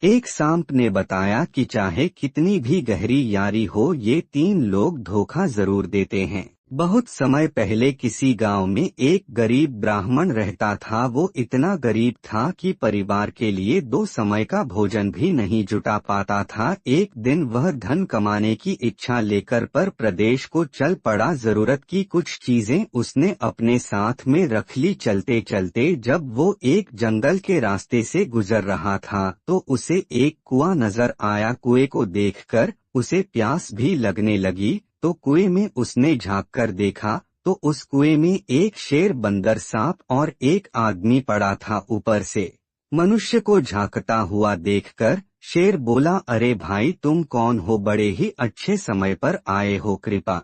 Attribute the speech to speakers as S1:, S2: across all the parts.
S1: एक सांप ने बताया कि चाहे कितनी भी गहरी यारी हो, ये तीन लोग धोखा जरूर देते हैं। बहुत समय पहले किसी गांव में एक गरीब ब्राह्मण रहता था। वो इतना गरीब था कि परिवार के लिए 2 समय का भोजन भी नहीं जुटा पाता था। एक दिन वह धन कमाने की इच्छा लेकर पर प्रदेश को चल पड़ा। जरूरत की कुछ चीजें उसने अपने साथ में रख ली। चलते चलते जब वो एक जंगल के रास्ते से गुजर रहा था तो उसे एक कुआं नजर आया। कुएं को देखकर उसे प्यास भी लगने लगी, तो कुएं में उसने झांक कर देखा तो उस कुएं में एक शेर, बंदर, सांप और एक आदमी पड़ा था। ऊपर से मनुष्य को झांकता हुआ देखकर शेर बोला, अरे भाई, तुम कौन हो? बड़े ही अच्छे समय पर आए हो, कृपा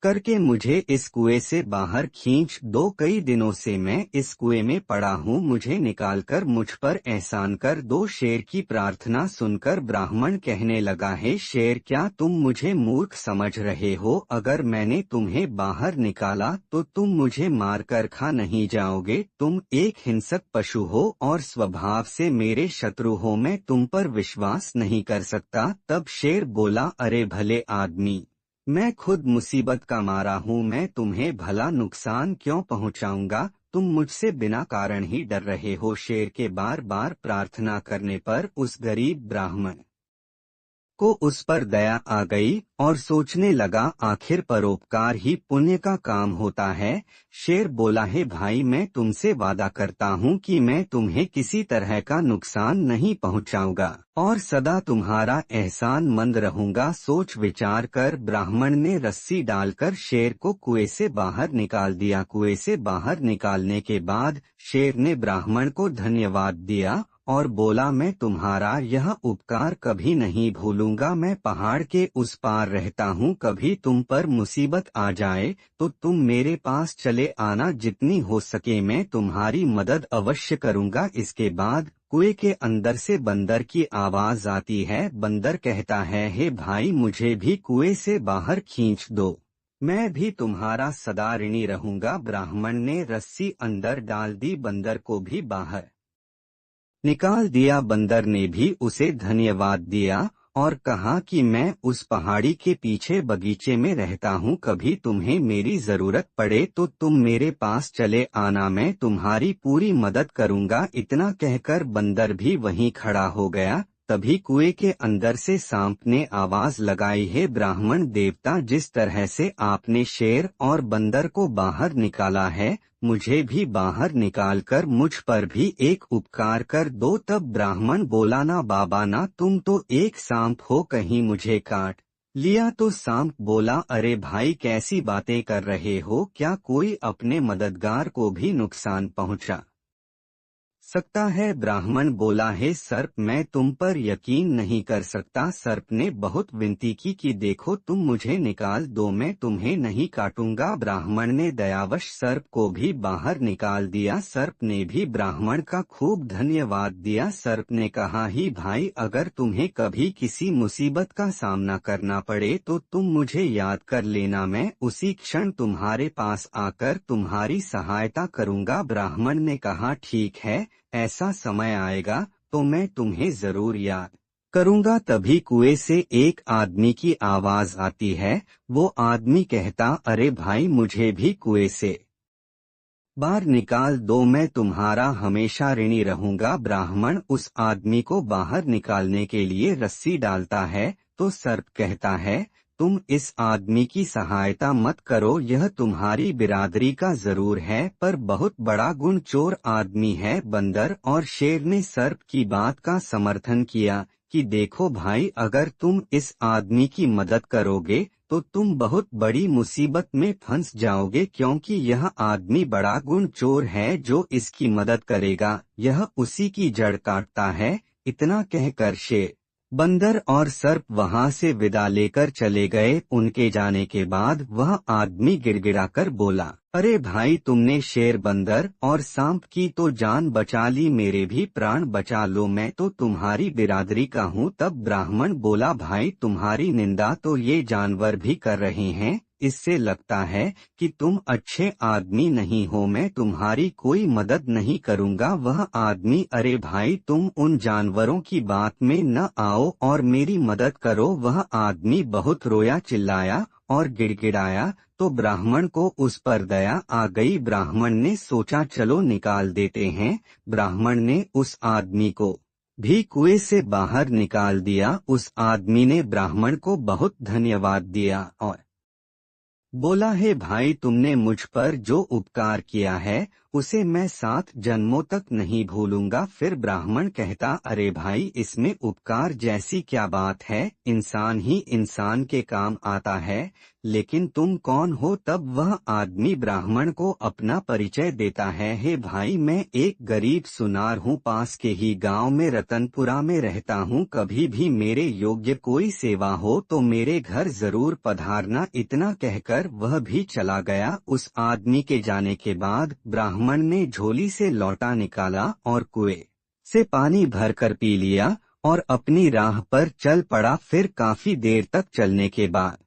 S1: करके मुझे इस कुएं से बाहर खींच दो। कई दिनों से मैं इस कुएं में पड़ा हूँ, मुझे निकालकर मुझ पर एहसान कर दो। शेर की प्रार्थना सुनकर ब्राह्मण कहने लगा, हे शेर, क्या तुम मुझे मूर्ख समझ रहे हो? अगर मैंने तुम्हें बाहर निकाला तो तुम मुझे मारकर खा नहीं जाओगे। तुम एक हिंसक पशु हो और स्वभाव से मेरे शत्रु हो। मैं तुम पर विश्वास नहीं कर सकता। तब शेर बोला, अरे भले आदमी, मैं खुद मुसीबत का मारा हूँ, मैं तुम्हें भला नुकसान क्यों पहुँचाऊंगा? तुम मुझसे बिना कारण ही डर रहे हो। शेर के बार बार प्रार्थना करने पर उस गरीब ब्राह्मण को उस पर दया आ गई और सोचने लगा, आखिर परोपकार ही पुण्य का काम होता है। शेर बोला, है भाई, मैं तुमसे वादा करता हूँ कि मैं तुम्हें किसी तरह का नुकसान नहीं पहुँचाऊंगा और सदा तुम्हारा एहसान मंद रहूंगा। सोच विचार कर ब्राह्मण ने रस्सी डालकर शेर को कुएं से बाहर निकाल दिया। कुएं से बाहर निकालने के बाद शेर ने ब्राह्मण को धन्यवाद दिया और बोला, मैं तुम्हारा यह उपकार कभी नहीं भूलूंगा। मैं पहाड़ के उस पार रहता हूँ, कभी तुम पर मुसीबत आ जाए तो तुम मेरे पास चले आना। जितनी हो सके मैं तुम्हारी मदद अवश्य करूंगा। इसके बाद कुएं के अंदर से बंदर की आवाज आती है। बंदर कहता है, हे भाई, मुझे भी कुएं से बाहर खींच दो, मैं भी तुम्हारा सदा ऋणी रहूंगा। ब्राह्मण ने रस्सी अंदर डाल दी, बंदर को भी बाहर निकाल दिया। बंदर ने भी उसे धन्यवाद दिया और कहा कि मैं उस पहाड़ी के पीछे बगीचे में रहता हूँ, कभी तुम्हें मेरी जरूरत पड़े तो तुम मेरे पास चले आना, मैं तुम्हारी पूरी मदद करूँगा। इतना कहकर बंदर भी वहीं खड़ा हो गया। तभी कुएं के अंदर से सांप ने आवाज लगाई, है ब्राह्मण देवता, जिस तरह से आपने शेर और बंदर को बाहर निकाला है, मुझे भी बाहर निकालकर मुझ पर भी एक उपकार कर दो। तब ब्राह्मण बोला, ना बाबा ना, तुम तो एक सांप हो, कहीं मुझे काट लिया तो? सांप बोला, अरे भाई, कैसी बातें कर रहे हो? क्या कोई अपने मददगार को भी नुकसान पहुंचा सकता है? ब्राह्मण बोला, है सर्प, मैं तुम पर यकीन नहीं कर सकता। सर्प ने बहुत विनती की कि देखो, तुम मुझे निकाल दो, मैं तुम्हें नहीं काटूंगा। ब्राह्मण ने दयावश सर्प को भी बाहर निकाल दिया। सर्प ने भी ब्राह्मण का खूब धन्यवाद दिया। सर्प ने कहा, ही भाई, अगर तुम्हें कभी किसी मुसीबत का सामना करना पड़े तो तुम मुझे याद कर लेना, मैं उसी क्षण तुम्हारे पास आकर तुम्हारी सहायता करूंगा। ब्राह्मण ने कहा, ठीक है, ऐसा समय आएगा तो मैं तुम्हें जरूर याद करूंगा। तभी कुएं से एक आदमी की आवाज आती है। वो आदमी कहता, अरे भाई, मुझे भी कुएं से बाहर निकाल दो, मैं तुम्हारा हमेशा ऋणी रहूंगा। ब्राह्मण उस आदमी को बाहर निकालने के लिए रस्सी डालता है तो सर्प कहता है, तुम इस आदमी की सहायता मत करो, यह तुम्हारी बिरादरी का जरूर है पर बहुत बड़ा गुण चोर आदमी है। बंदर और शेर ने सर्प की बात का समर्थन किया कि देखो भाई, अगर तुम इस आदमी की मदद करोगे तो तुम बहुत बड़ी मुसीबत में फंस जाओगे, क्योंकि यह आदमी बड़ा गुण चोर है। जो इसकी मदद करेगा यह उसी की जड़ काटता है। इतना कहकर शेर, बंदर और सर्प वहां से विदा लेकर चले गए। उनके जाने के बाद वह आदमी गिड़गिड़ाकर बोला, अरे भाई, तुमने शेर, बंदर और सांप की तो जान बचा ली, मेरे भी प्राण बचा लो, मैं तो तुम्हारी बिरादरी का हूँ। तब ब्राह्मण बोला, भाई, तुम्हारी निंदा तो ये जानवर भी कर रहे हैं, इससे लगता है कि तुम अच्छे आदमी नहीं हो, मैं तुम्हारी कोई मदद नहीं करूँगा। वह आदमी, अरे भाई तुम उन जानवरों की बात में न आओ और मेरी मदद करो। वह आदमी बहुत रोया, चिल्लाया और गिड़गिड़ाया तो ब्राह्मण को उस पर दया आ गई। ब्राह्मण ने सोचा चलो निकाल देते हैं। ब्राह्मण ने उस आदमी को भी कुएं से बाहर निकाल दिया। उस आदमी ने ब्राह्मण को बहुत धन्यवाद दिया और बोला, हे भाई तुमने मुझ पर जो उपकार किया है उसे मैं 7 जन्मों तक नहीं भूलूंगा। फिर ब्राह्मण कहता, अरे भाई इसमें उपकार जैसी क्या बात है, इंसान ही इंसान के काम आता है, लेकिन तुम कौन हो? तब वह आदमी ब्राह्मण को अपना परिचय देता है, हे भाई मैं एक गरीब सुनार हूँ, पास के ही गांव में रतनपुरा में रहता हूँ। कभी भी मेरे योग्य कोई सेवा हो तो मेरे घर जरूर पधारना। इतना कहकर वह भी चला गया। उस आदमी के जाने के बाद ब्राह्मण ने झोली से लौटा निकाला और कुएं से पानी भरकर पी लिया और अपनी राह पर चल पड़ा। फिर काफी देर तक चलने के बाद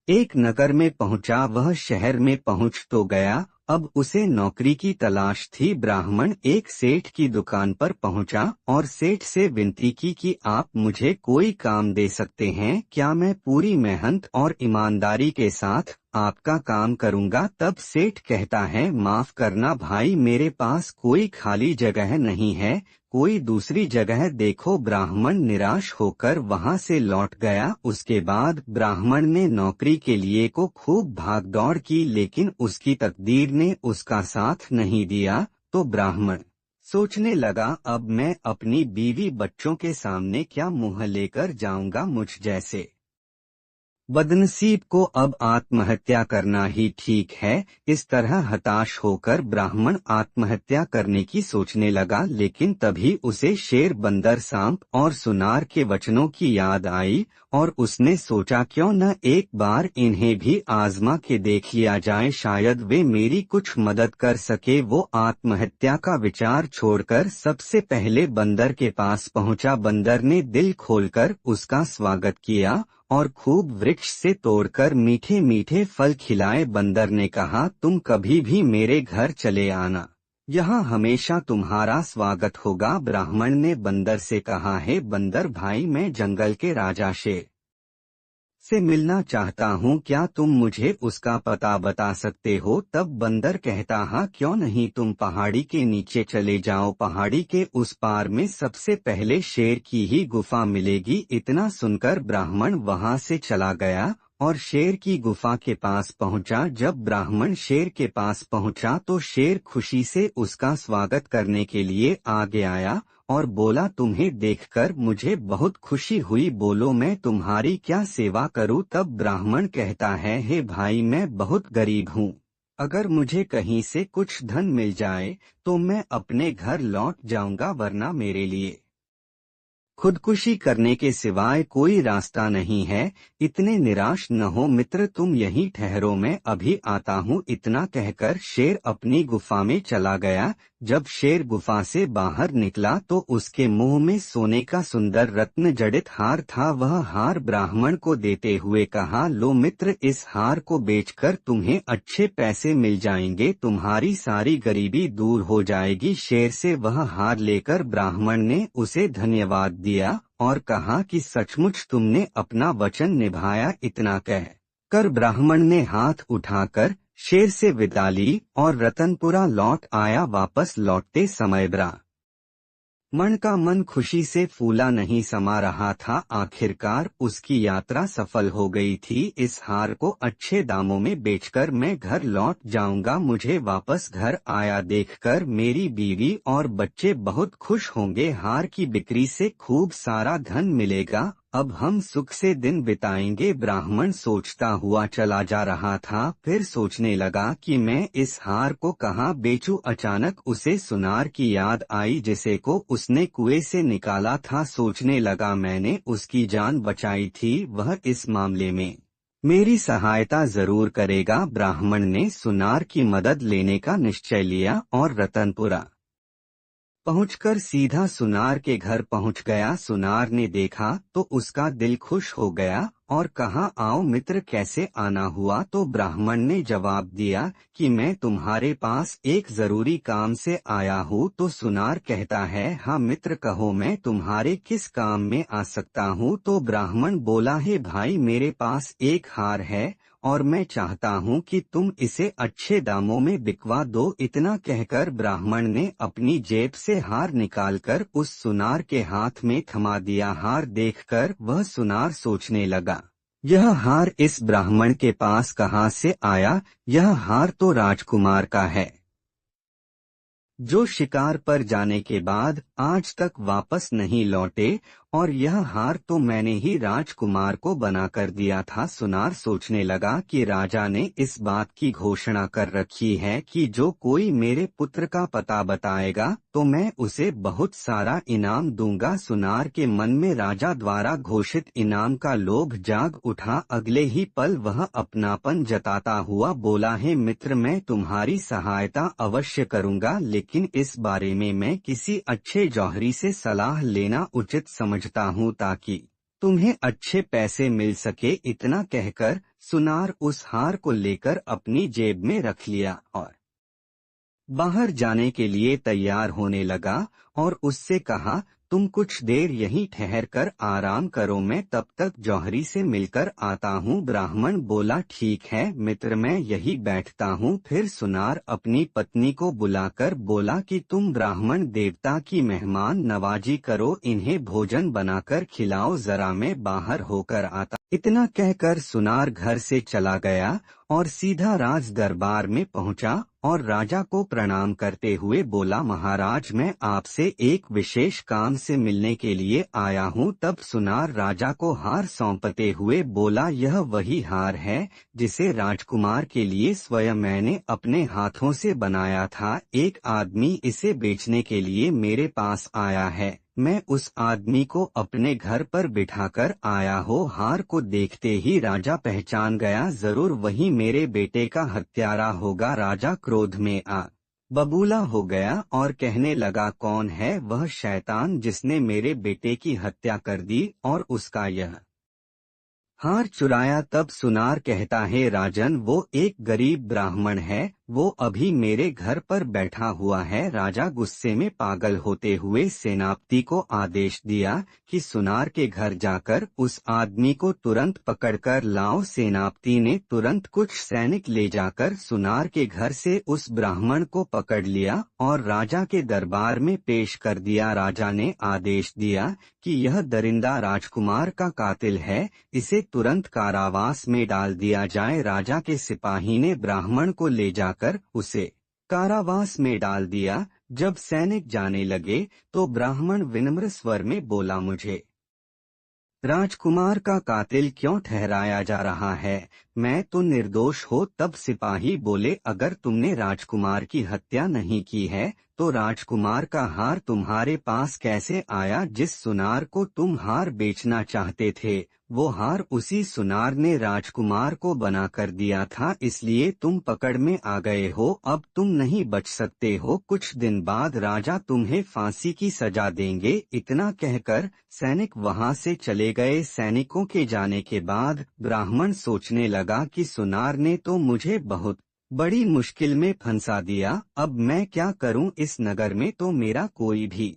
S1: एक नगर में पहुंचा। वह शहर में पहुंच तो गया, अब उसे नौकरी की तलाश थी। ब्राह्मण एक सेठ की दुकान पर पहुंचा और सेठ से विनती की कि आप मुझे कोई काम दे सकते हैं क्या? मैं पूरी मेहनत और ईमानदारी के साथ आपका काम करूंगा। तब सेठ कहता है, माफ करना भाई, मेरे पास कोई खाली जगह नहीं है, कोई दूसरी जगह देखो। ब्राह्मण निराश होकर वहां से लौट गया। उसके बाद ब्राह्मण ने नौकरी के लिए को खूब भागदौड़ की, लेकिन उसकी तकदीर ने उसका साथ नहीं दिया। तो ब्राह्मण सोचने लगा, अब मैं अपनी बीवी बच्चों के सामने क्या मुंह लेकर जाऊंगा? मुझ जैसे बदनसीब को अब आत्महत्या करना ही ठीक है। इस तरह हताश होकर ब्राह्मण आत्महत्या करने की सोचने लगा, लेकिन तभी उसे शेर, बंदर, सांप और सुनार के वचनों की याद आई और उसने सोचा क्यों न एक बार इन्हें भी आजमा के देख लिया जाए, शायद वे मेरी कुछ मदद कर सके। वो आत्महत्या का विचार छोड़कर सबसे पहले बंदर के पास पहुंचा। बंदर ने दिल खोलकर उसका स्वागत किया और खूब वृक्ष से तोड़कर मीठे मीठे फल खिलाए। बंदर ने कहा, तुम कभी भी मेरे घर चले आना, यहाँ हमेशा तुम्हारा स्वागत होगा। ब्राह्मण ने बंदर से कहा, है बंदर भाई, मैं जंगल के राजा शेर से मिलना चाहता हूँ, क्या तुम मुझे उसका पता बता सकते हो? तब बंदर कहता, हाँ क्यों नहीं, तुम पहाड़ी के नीचे चले जाओ, पहाड़ी के उस पार में सबसे पहले शेर की ही गुफा मिलेगी। इतना सुनकर ब्राह्मण वहां से चला गया और शेर की गुफा के पास पहुंचा। जब ब्राह्मण शेर के पास पहुंचा तो शेर खुशी से उसका स्वागत करने के लिए आगे आया और बोला, तुम्हें देखकर मुझे बहुत खुशी हुई, बोलो मैं तुम्हारी क्या सेवा करूं? तब ब्राह्मण कहता है, हे भाई मैं बहुत गरीब हूं, अगर मुझे कहीं से कुछ धन मिल जाए तो मैं अपने घर लौट जाऊंगा, वरना मेरे लिए खुदकुशी करने के सिवाय कोई रास्ता नहीं है। इतने निराश न हो मित्र, तुम यहीं ठहरो, मैं अभी आता हूँ। इतना कहकर शेर अपनी गुफा में चला गया। जब शेर गुफा से बाहर निकला तो उसके मुंह में सोने का सुंदर रत्न जड़ित हार था। वह हार ब्राह्मण को देते हुए कहा, लो मित्र, इस हार को बेचकर तुम्हें अच्छे पैसे मिल जाएंगे, तुम्हारी सारी गरीबी दूर हो जाएगी। शेर से वह हार लेकर ब्राह्मण ने उसे धन्यवाद दिया और कहा कि सचमुच तुमने अपना वचन निभाया। इतना कह कर ब्राह्मण ने हाथ उठाकर शेर से विदा ली और रतनपुरा लौट आया। वापस लौटते समय ब्राह्मण का मन खुशी से फूला नहीं समा रहा था। आखिरकार उसकी यात्रा सफल हो गई थी। इस हार को अच्छे दामों में बेचकर मैं घर लौट जाऊंगा। मुझे वापस घर आया देखकर मेरी बीवी और बच्चे बहुत खुश होंगे। हार की बिक्री से खूब सारा धन मिलेगा। अब हम सुख से दिन बिताएंगे। ब्राह्मण सोचता हुआ चला जा रहा था, फिर सोचने लगा कि मैं इस हार को कहाँ बेचूं। अचानक उसे सुनार की याद आई जिसे को उसने कुएं से निकाला था। सोचने लगा, मैंने उसकी जान बचाई थी, वह इस मामले में मेरी सहायता जरूर करेगा। ब्राह्मण ने सुनार की मदद लेने का निश्चय लिया और रतनपुरा पहुंचकर सीधा सुनार के घर पहुंच गया। सुनार ने देखा तो उसका दिल खुश हो गया और कहा, आओ मित्र, कैसे आना हुआ? तो ब्राह्मण ने जवाब दिया कि मैं तुम्हारे पास एक जरूरी काम से आया हूँ। तो सुनार कहता है, हाँ मित्र, कहो, मैं तुम्हारे किस काम में आ सकता हूँ? तो ब्राह्मण बोला, हे भाई, मेरे पास एक हार है और मैं चाहता हूँ कि तुम इसे अच्छे दामों में बिकवा दो। इतना कहकर ब्राह्मण ने अपनी जेब से हार निकालकर उस सुनार के हाथ में थमा दिया। हार देखकर वह सुनार सोचने लगा, यह हार इस ब्राह्मण के पास कहाँ से आया? यह हार तो राजकुमार का है, जो शिकार पर जाने के बाद आज तक वापस नहीं लौटे, और यह हार तो मैंने ही राजकुमार को बनाकर दिया था। सुनार सोचने लगा कि राजा ने इस बात की घोषणा कर रखी है कि जो कोई मेरे पुत्र का पता बताएगा तो मैं उसे बहुत सारा इनाम दूंगा। सुनार के मन में राजा द्वारा घोषित इनाम का लोभ जाग उठा। अगले ही पल वह अपनापन जताता हुआ बोला, है मित्र, मैं तुम्हारी सहायता अवश्य करूंगा, लेकिन इस बारे में मैं किसी अच्छे जौहरी से सलाह लेना उचित समझता हूँ ताकि तुम्हें अच्छे पैसे मिल सके। इतना कहकर सुनार उस हार को लेकर अपनी जेब में रख लिया और बाहर जाने के लिए तैयार होने लगा और उससे कहा, तुम कुछ देर यहीं ठहर कर आराम करो, मैं तब तक जौहरी से मिलकर आता हूँ। ब्राह्मण बोला, ठीक है मित्र, मैं यही बैठता हूँ। फिर सुनार अपनी पत्नी को बुलाकर बोला कि तुम ब्राह्मण देवता की मेहमान नवाजी करो, इन्हें भोजन बनाकर खिलाओ, जरा मैं बाहर होकर आता। इतना कहकर सुनार घर से चला गया और सीधा राज दरबार में पहुंचा और राजा को प्रणाम करते हुए बोला, महाराज, मैं आपसे एक विशेष काम से मिलने के लिए आया हूँ। तब सुनार राजा को हार सौंपते हुए बोला, यह वही हार है जिसे राजकुमार के लिए स्वयं मैंने अपने हाथों से बनाया था। एक आदमी इसे बेचने के लिए मेरे पास आया है, मैं उस आदमी को अपने घर पर बिठाकर आया हो। हार को देखते ही राजा पहचान गया, जरूर वही मेरे बेटे का हत्यारा होगा। राजा क्रोध में बबूला हो गया और कहने लगा, कौन है वह शैतान जिसने मेरे बेटे की हत्या कर दी और उसका यह हार चुराया? तब सुनार कहता है, राजन, वो एक गरीब ब्राह्मण है, वो अभी मेरे घर पर बैठा हुआ है। राजा गुस्से में पागल होते हुए सेनापति को आदेश दिया कि सुनार के घर जाकर उस आदमी को तुरंत पकड़कर लाओ। सेनापति ने तुरंत कुछ सैनिक ले जाकर सुनार के घर से उस ब्राह्मण को पकड़ लिया और राजा के दरबार में पेश कर दिया। राजा ने आदेश दिया कि यह दरिंदा राजकुमार का कातिल है, इसे तुरंत कारावास में डाल दिया जाए। राजा के सिपाही ने ब्राह्मण को ले जाकर उसे कारावास में डाल दिया। जब सैनिक जाने लगे तो ब्राह्मण विनम्र स्वर में बोला, मुझे राजकुमार का कातिल क्यों ठहराया जा रहा है? मैं तो निर्दोष हो। तब सिपाही बोले, अगर तुमने राजकुमार की हत्या नहीं की है तो राजकुमार का हार तुम्हारे पास कैसे आया? जिस सुनार को तुम हार बेचना चाहते थे वो हार उसी सुनार ने राजकुमार को बना कर दिया था, इसलिए तुम पकड़ में आ गए हो। अब तुम नहीं बच सकते हो, कुछ दिन बाद राजा तुम्हें फांसी की सजा देंगे। इतना कहकर सैनिक वहां से चले गए। सैनिकों के जाने के बाद ब्राह्मण सोचने लगा कि सुनार ने तो मुझे बहुत बड़ी मुश्किल में फंसा दिया, अब मैं क्या करूं? इस नगर में तो मेरा कोई भी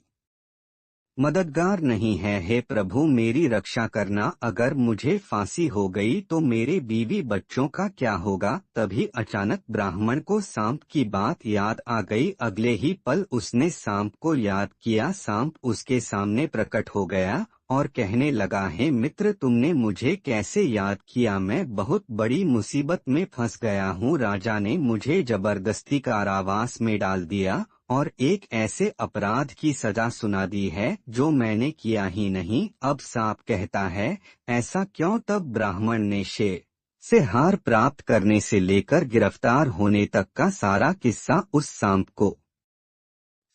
S1: मददगार नहीं है। हे प्रभु, मेरी रक्षा करना, अगर मुझे फांसी हो गई तो मेरे बीवी बच्चों का क्या होगा? तभी अचानक ब्राह्मण को सांप की बात याद आ गई। अगले ही पल उसने सांप को याद किया। सांप उसके सामने प्रकट हो गया और कहने लगा, हे मित्र, तुमने मुझे कैसे याद किया? मैं बहुत बड़ी मुसीबत में फंस गया हूँ। राजा ने मुझे जबरदस्ती कारावास में डाल दिया और एक ऐसे अपराध की सजा सुना दी है जो मैंने किया ही नहीं। अब सांप कहता है, ऐसा क्यों? तब ब्राह्मण ने शेर से हार प्राप्त करने से लेकर गिरफ्तार होने तक का सारा किस्सा उस सांप को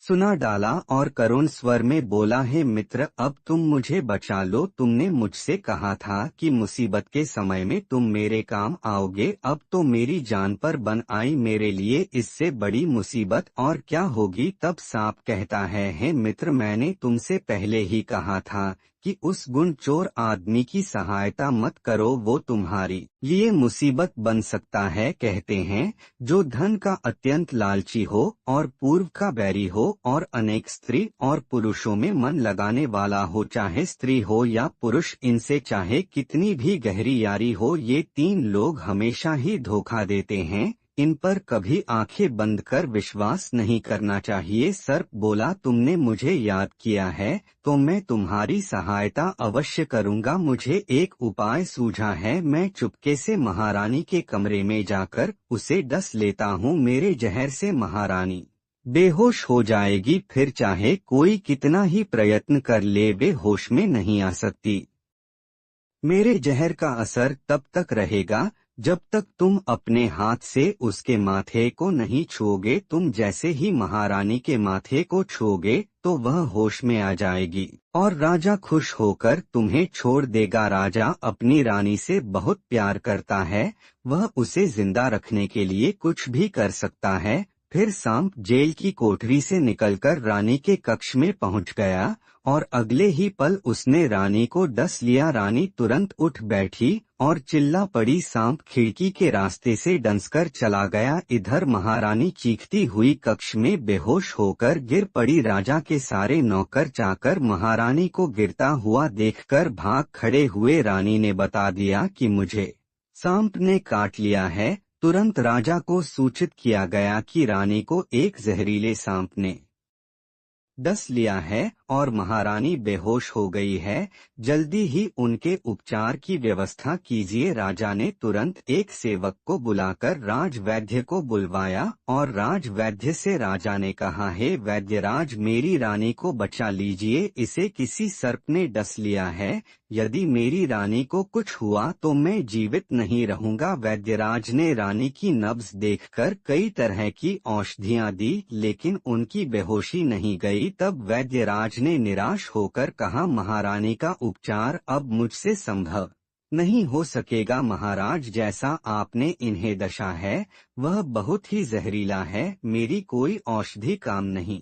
S1: सुना डाला और करुण स्वर में बोला, है मित्र, अब तुम मुझे बचा लो। तुमने मुझसे कहा था कि मुसीबत के समय में तुम मेरे काम आओगे, अब तो मेरी जान पर बन आई। मेरे लिए इससे बड़ी मुसीबत और क्या होगी। तब सांप कहता है मित्र, मैंने तुमसे पहले ही कहा था कि उस गुण चोर आदमी की सहायता मत करो, वो तुम्हारी लिए मुसीबत बन सकता है। कहते हैं, जो धन का अत्यंत लालची हो और पूर्व का बैरी हो और अनेक स्त्री और पुरुषों में मन लगाने वाला हो, चाहे स्त्री हो या पुरुष, इनसे चाहे कितनी भी गहरी यारी हो, ये तीन लोग हमेशा ही धोखा देते हैं। इन पर कभी आंखें बंद कर विश्वास नहीं करना चाहिए। सर्प बोला, तुमने मुझे याद किया है तो मैं तुम्हारी सहायता अवश्य करूंगा। मुझे एक उपाय सूझा है, मैं चुपके से महारानी के कमरे में जाकर उसे डस लेता हूँ। मेरे जहर से महारानी बेहोश हो जाएगी, फिर चाहे कोई कितना ही प्रयत्न कर ले वे होश में नहीं आ सकती। मेरे जहर का असर तब तक रहेगा जब तक तुम अपने हाथ से उसके माथे को नहीं छूओगे। तुम जैसे ही महारानी के माथे को छूओगे तो वह होश में आ जाएगी और राजा खुश होकर तुम्हें छोड़ देगा। राजा अपनी रानी से बहुत प्यार करता है, वह उसे जिंदा रखने के लिए कुछ भी कर सकता है। फिर सांप जेल की कोठरी से निकलकर रानी के कक्ष में पहुंच गया और अगले ही पल उसने रानी को डस लिया। रानी तुरंत उठ बैठी और चिल्ला पड़ी। सांप खिड़की के रास्ते से डंसकर चला गया। इधर महारानी चीखती हुई कक्ष में बेहोश होकर गिर पड़ी। राजा के सारे नौकर चाकर महारानी को गिरता हुआ देखकर भाग खड़े हुए। रानी ने बता दिया कि मुझे सांप ने काट लिया है। तुरंत राजा को सूचित किया गया कि रानी को एक जहरीले सांप ने डस लिया है और महारानी बेहोश हो गई है। जल्दी ही उनके उपचार की व्यवस्था कीजिए। राजा ने तुरंत एक सेवक को बुलाकर राजवैद्य को बुलवाया और राजवैद्य से राजा ने कहा, हे वैद्यराज, मेरी रानी को बचा लीजिए, इसे किसी सर्प ने डस लिया है। यदि मेरी रानी को कुछ हुआ तो मैं जीवित नहीं रहूंगा। वैद्यराज ने रानी की नब्ज देखकर कई तरह की औषधियां दी, लेकिन उनकी बेहोशी नहीं गई। तब वैद्यराज ने निराश होकर कहा, महारानी का उपचार अब मुझसे संभव नहीं हो सकेगा। महाराज, जैसा आपने इन्हें दशा है वह बहुत ही जहरीला है, मेरी कोई औषधि काम नहीं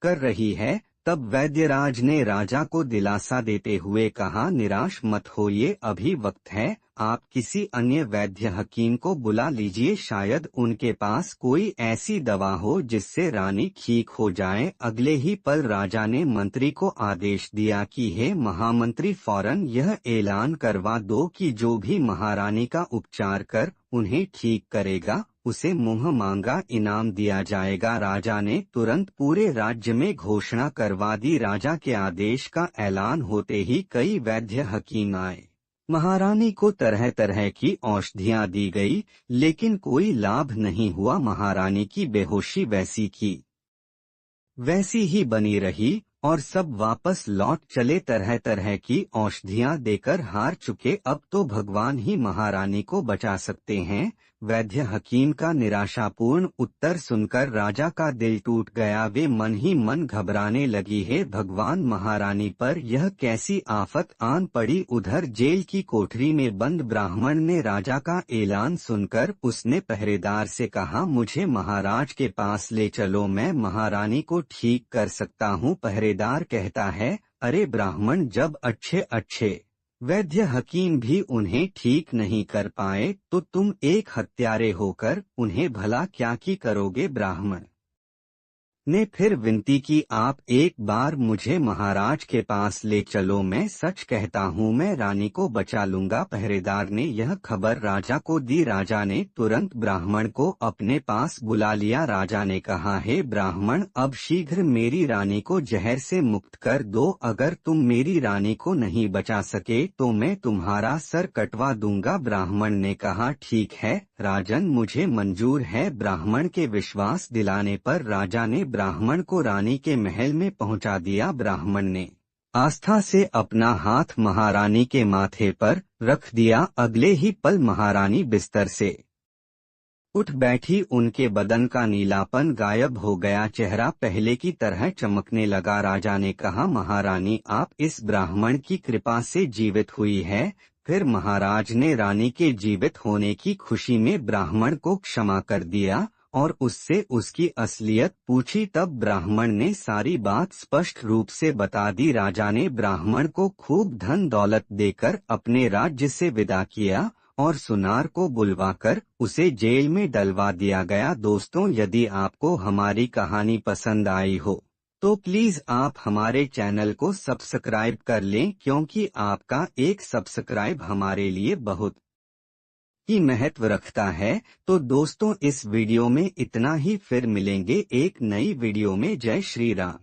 S1: कर रही है। तब वैद्यराज ने राजा को दिलासा देते हुए कहा, निराश मत होइए, अभी वक्त है, आप किसी अन्य वैद्य हकीम को बुला लीजिए, शायद उनके पास कोई ऐसी दवा हो जिससे रानी ठीक हो जाए। अगले ही पल राजा ने मंत्री को आदेश दिया कि हे महामंत्री, फौरन यह ऐलान करवा दो कि जो भी महारानी का उपचार कर उन्हें ठीक करेगा उसे मुंह मांगा इनाम दिया जाएगा। राजा ने तुरंत पूरे राज्य में घोषणा करवा दी। राजा के आदेश का ऐलान होते ही कई वैद्य हकीम आए। महारानी को तरह तरह की औषधियां दी गई, लेकिन कोई लाभ नहीं हुआ। महारानी की बेहोशी वैसी की वैसी ही बनी रही और सब वापस लौट चले। तरह तरह की औषधियां देकर हार चुके, अब तो भगवान ही महारानी को बचा सकते हैं। वैद्य हकीम का निराशापूर्ण उत्तर सुनकर राजा का दिल टूट गया। वे मन ही मन घबराने लगी, है भगवान, महारानी पर यह कैसी आफत आन पड़ी। उधर जेल की कोठरी में बंद ब्राह्मण ने राजा का ऐलान सुनकर उसने पहरेदार से कहा, मुझे महाराज के पास ले चलो, मैं महारानी को ठीक कर सकता हूँ। पहरेदार कहता है, अरे ब्राह्मण, जब अच्छे अच्छे वैद्य हकीम भी उन्हें ठीक नहीं कर पाए तो तुम एक हत्यारे होकर उन्हें भला क्या की करोगे। ब्राह्मण ने फिर विनती की, आप एक बार मुझे महाराज के पास ले चलो, मैं सच कहता हूँ मैं रानी को बचा लूंगा। पहरेदार ने यह खबर राजा को दी। राजा ने तुरंत ब्राह्मण को अपने पास बुला लिया। राजा ने कहा, हे ब्राह्मण, अब शीघ्र मेरी रानी को जहर से मुक्त कर दो, अगर तुम मेरी रानी को नहीं बचा सके तो मैं तुम्हारा सर कटवा दूंगा। ब्राह्मण ने कहा, ठीक है राजन, मुझे मंजूर है। ब्राह्मण के विश्वास दिलाने पर राजा ने ब्राह्मण को रानी के महल में पहुंचा दिया। ब्राह्मण ने आस्था से अपना हाथ महारानी के माथे पर रख दिया। अगले ही पल महारानी बिस्तर से उठ बैठी, उनके बदन का नीलापन गायब हो गया, चेहरा पहले की तरह चमकने लगा। राजा ने कहा, महारानी, आप इस ब्राह्मण की कृपा से जीवित हुई है। फिर महाराज ने रानी के जीवित होने की खुशी में ब्राह्मण को क्षमा कर दिया और उससे उसकी असलियत पूछी। तब ब्राह्मण ने सारी बात स्पष्ट रूप से बता दी। राजा ने ब्राह्मण को खूब धन दौलत देकर अपने राज्य से विदा किया और सुनार को बुलवाकर उसे जेल में डलवा दिया गया। दोस्तों, यदि आपको हमारी कहानी पसंद आई हो तो प्लीज आप हमारे चैनल को सब्सक्राइब कर लें, क्योंकि आपका एक सब्सक्राइब हमारे लिए बहुत ही महत्व रखता है। तो दोस्तों, इस वीडियो में इतना ही, फिर मिलेंगे एक नई वीडियो में। जय श्री राम।